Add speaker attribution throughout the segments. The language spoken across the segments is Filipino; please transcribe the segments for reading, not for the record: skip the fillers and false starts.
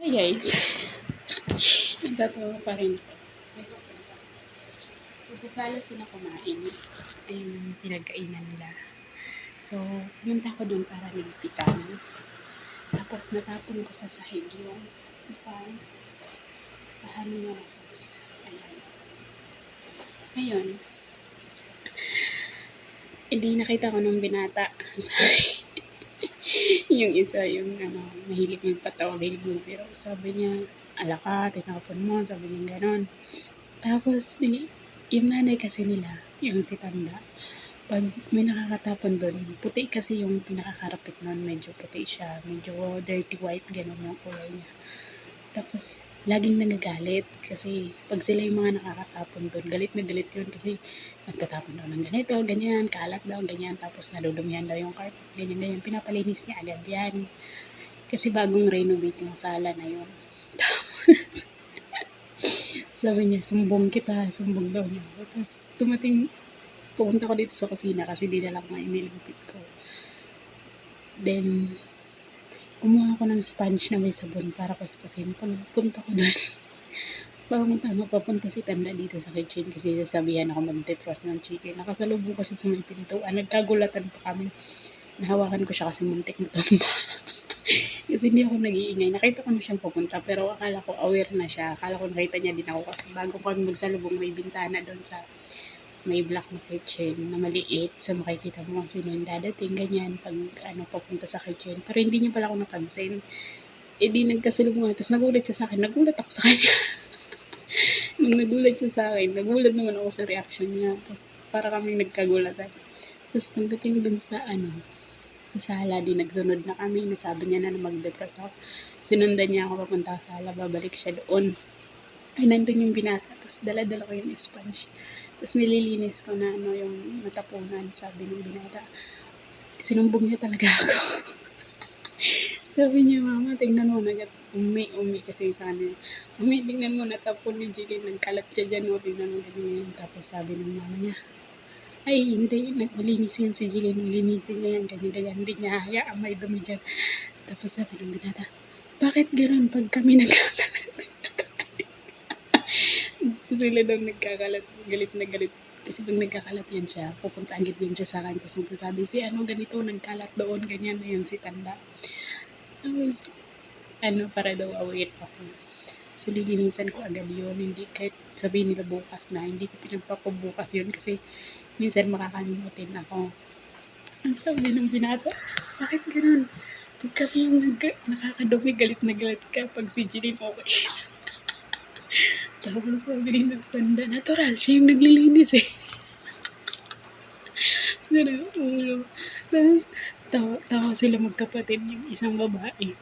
Speaker 1: Hi guys, nagtatawa pa rin ako. So, sa sala sila kumain. Ayun yung pinagkainan nila. So, pumunta ko dun para ligpitan. Tapos, natapon ko sa sahig yung isang tahani na sauce. Ayan. Ngayon, hindi nakita ko nung binata. Yung isa, yung mahilig magpatawa, mahilig pero sabi niya, alaka, tinapon mo, sabi niya ganon. Tapos, yung nanay kasi nila, yung si Tanda, pag may nakakatapon doon, puti kasi yung pinakakarapit nun, medyo puti siya, medyo dirty white, gano'n yung kulay niya. Tapos, laging nagagalit kasi pag sila yung mga nakakatapon doon, galit na galit yun kasi nagtatapon daw ng ganito, ganyan, kalat daw, ganyan, tapos nadudumihan daw yung carpet, ganyan, ganyan, pinapalinis niya agad yan. Kasi bagong renovate yung sala na yun. Tapos, sabi niya, sumbong daw niya. Tapos, pumunta ko dito sa kusina kasi dinala ko nga inilipit ko. Then, kumuha ako ng sponge na may sabon para kuskusin. Pagpunta ko doon, papunta si Tanda dito sa kitchen kasi sasabihan ako mag-defrost ng chicken. Nakasalubong ko siya sa may pintuan. Nagkagulatan pa kami. Nahawakan ko siya kasi muntik na tumba. Kasi hindi ako nag-iingay. Nakita ko na siyang pupunta pero akala ko aware na siya. Akala ko nakita niya din ako kasi bago kami magsalubong may bintana doon sa may black na kitchen na maliit. So makikita mo kung sino yung dadating, ganyan, pag papunta sa kitchen. Pero hindi niya pala ako napansin. Eh di nagkasalubong. Tapos nagulat siya sa akin. Nagulat ako sa kanya. Nung nagulat siya sa akin, nagulat naman ako sa reaction niya. Tapos para kaming nagkagulatan. Tapos pagdating dun sa sa sala, di nagsunod na kami. Nasabi niya na mag-depress ako. Sinundan niya ako papunta sa sala. Babalik siya doon. Ay, nandun yung binata. Tapos dala-dala ko yung sponge. Tapos nililinis ko na yung natapunan, sabi ng binata. Sinumbong niya talaga ako. Sabi niya, mama, tingnan mo, umi kasi sana. Umi, tingnan mo, natapon ni Jilin, nagkalat siya dyan, tingnan mo, ganyan. Tapos sabi ng mama niya, ay, hindi, naglinis yan si Jilin, linisin niya yan, ganyan, hindi niya hayaan may dumi dyan. Tapos sabi ng binata, bakit gano'n pag kami nagkakalat? Sila daw nagkakalat, galit na galit. Kasi pag nagkakalat yan siya, pupunta agad yan siya sa akin. Tapos magsasabi, si ganito, nagkalat doon, ganyan na yun si Tanda. Tapos, para daw aware ako. So, lilinisan ko agad yun. Hindi, kahit sabihin nila bukas na, hindi ko pinagpapabukas yun kasi minsan makakalimutin ako. Ang sabi ng binata, bakit ganun? Pag kami yung nakakadumi, galit na galit ka. Pag si Jeline, okay. Tapos sabi ni Tanda, natural, siya yung naglilinis eh. Ulo. Tawa sila magkapatid, yung isang babae.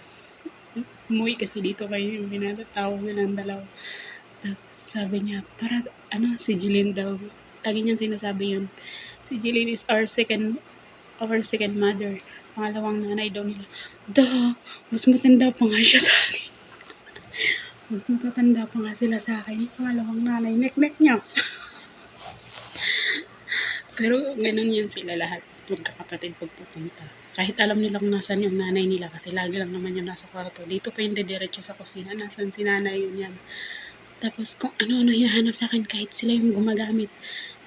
Speaker 1: Umuwi kasi dito kayo yung binatatawa nilang dalawa. Tapos sabi niya, para si Jeline daw, lagi niyang sinasabi yun, si Jeline is our second mother. Pangalawang nanay daw nila. Mas matanda pa nga siya sa akin. Mas matatanda pa nga sila sa akin. Pangalawang nanay, nek-nek niya. Pero ganun yan sila lahat, magkakapatid pagpupunta. Kahit alam nilang nasan yung nanay nila kasi lagi lang naman yung nasa kwarto. Dito pa yung dediretso sa kusina, nasan si nanay yun yan. Tapos kung ano-ano hinahanap sa akin, kahit sila yung gumagamit.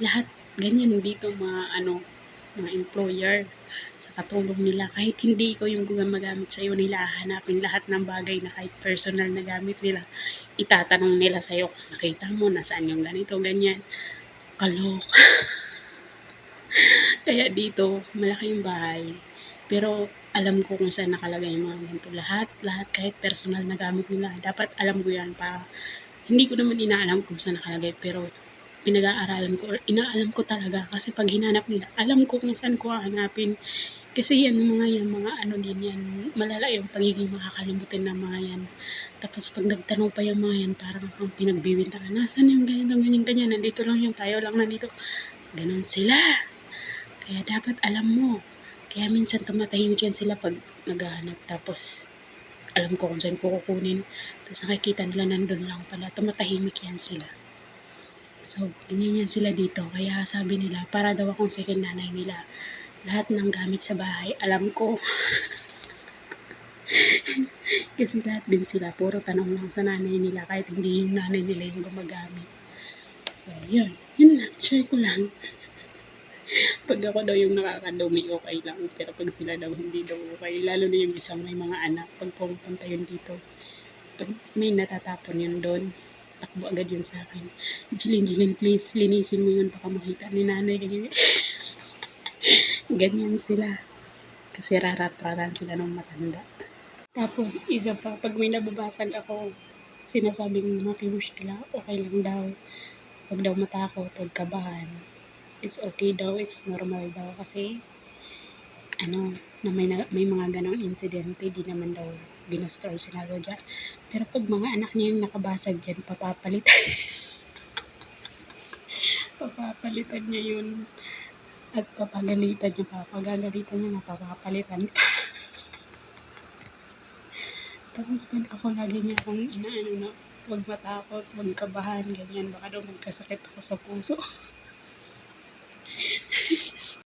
Speaker 1: Lahat ganyan dito mga employer sa katulong nila. Kahit hindi ikaw yung gumagamit sa'yo, nila hahanapin lahat ng bagay na kahit personal na gamit nila. Itatanong nila sa'yo, nakita mo nasaan yung ganito, ganyan. Kalok. Kaya dito, malaki yung bahay. Pero alam ko kung saan nakalagay yung mga ganito. Lahat, kahit personal na gamit nila. Dapat alam ko yan para hindi ko naman inaalam kung saan nakalagay. Pero pinag-aaralan ko or inaalam ko talaga. Kasi pag hinanap nila, alam ko kung saan ko hahanapin. Kasi yan, mga din yan. Malala yung pagiging makakalimutin ng mga yan. Tapos pag nagtanong pa yung mga yan, parang ang pinagbibintangan. Nasaan yung ganito, ganyan. Nandito lang yung tayo lang nandito. Ganon sila. Kaya dapat alam mo. Kaya minsan tumatahimik yan sila pag naghahanap. Tapos alam ko kung saan ko kukunin. Tapos nakikita nila nandun lang pala. Tumatahimik yan sila. So, ganyan yan sila dito. Kaya sabi nila, para daw akong second nanay nila. Lahat ng gamit sa bahay, alam ko. Kasi lahat din sila, puro tanong lang sa nanay nila kahit hindi yung nanay nila yung gumagamit. So, yun. Yun lang. Share ko lang. Pag ako daw yung nakakadumi, okay lang. Pero pag sila daw, hindi daw okay. Lalo na yung isang may mga anak. Pag pumunta yun dito, pag may natatapon yun doon, takbo agad yun sa akin. Jilin, please, linisin mo yun. Baka makita ni nanay. Ganyan, ganyan sila. Kasi rarat-raran sila ng matanda. Tapos, isa pa, pag may nababasag ako, sinasabing makiwish sila, okay lang daw. Huwag daw matakot, huwag kabahan. It's okay daw, it's normal daw. Kasi, na may mga ganong insidente, di naman daw ginusto or sinasadya. Pero pag mga anak niya yung nakabasag yan, papapalitan niya yun. At papagalitan niya, mapapalitan. Tapos pag ako lagi niya akong inaano na, huwag matakot, huwag kabahan, ganyan. Baka daw magkasakit ako sa puso.